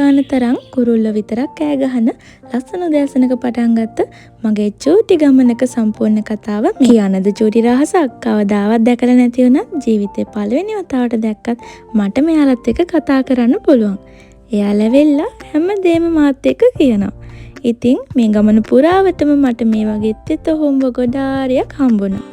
ගාන තරම් කුරුල්ල විතරක් කෑ ගහන ලස්සන දැසනක පටන් ගත්ත මගේ චූටි ගමනක සම්පූර්ණ කතාව මේ. කියනද චූටි රහසක් කවදාවත් දැකලා නැති වුණත් ජීවිතේ පළවෙනි වතාවට දැක්කත් මට මෙයාලත් එක්ක කතා කරන්න පුළුවන්. එයාලා වෙල්ලා හැමදේම මාත් එක්ක කියනවා. ඉතින් මේ ගමන පුරාවටම මට මේ වගේ තෙත හොම්බ ගොඩාරියක් හම්බුණා.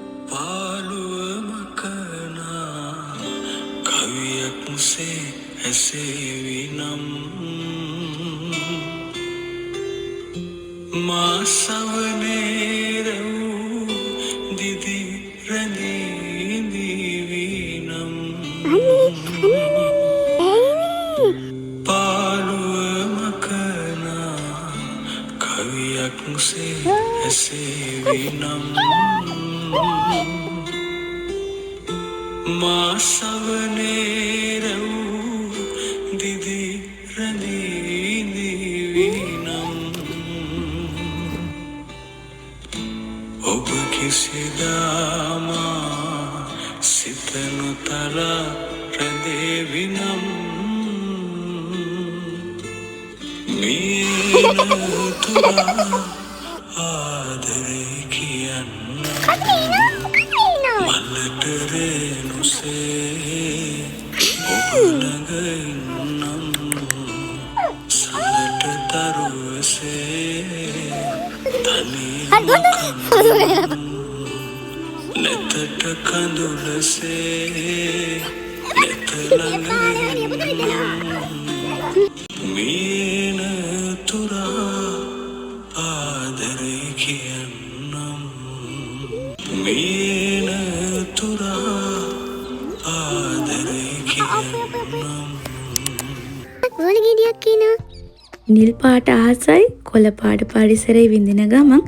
නිල් පාට අහසයි කොළ පාට පරිසරය විඳින ගමන්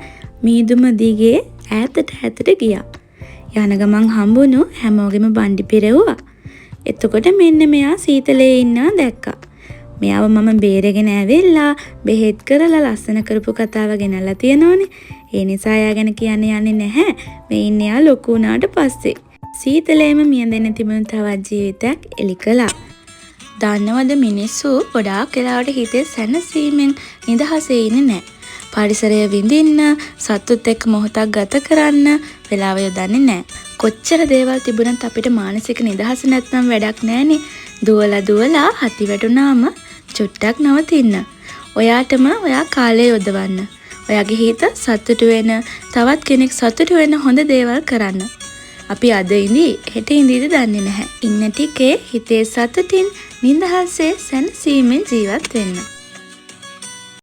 මීදුම දිගේ ඈතට ගියා. යන ගමන් හම්බුණු හැමෝගෙම බණ්ඩි පෙරෙව්වා. එතකොට මෙන්න මෙයා සීතලේ ඉන්නවා දැක්කා. මෙයාව මම බේරගෙන ඇවිල්ලා බෙහෙත් කරලා ලස්සන කරපු කතාව ගෙනල්ලා තියෙනවනේ. ඒ නිසා එයා ගැන කියන්න යන්නේ නැහැ. මේ ඉන්නේ එයා ලොකු වුණාට පස්සේ. සීතලේම මියඳෙන්න තිබුණු තවත් ජීවිතයක් එලි කළා. දන්නවද මිනිස්සු ගොඩාක් වෙලාවට හිතේ සැනසීමෙන් නිදහසේ ඉන්නේ නැහැ. පරිසරය විඳින්න, සතුත් එක්ක මොහොතක් ගත කරන්න වෙලාව යොදන්නේ නැහැ. කොච්චර දේවල් තිබුණත් අපිට මානසික නිදහස නැත්නම් වැඩක් නැහනේ. දුවලා හති වැටුනාම චුට්ටක් නවතින්න. ඔයාටම ඔයා කාලය යොදවන්න. ඔයාගේ හිත සතුටු වෙන, තවත් කෙනෙක් සතුටු වෙන හොඳ දේවල් කරන්න. අපි අද ඉඳි හෙට ඉඳිද දන්නේ නැහැ. ඉන්න ටිකේ හිතේ සතුටින් නිදහසේ සැනසීමෙන් ජීවත් වෙන්න.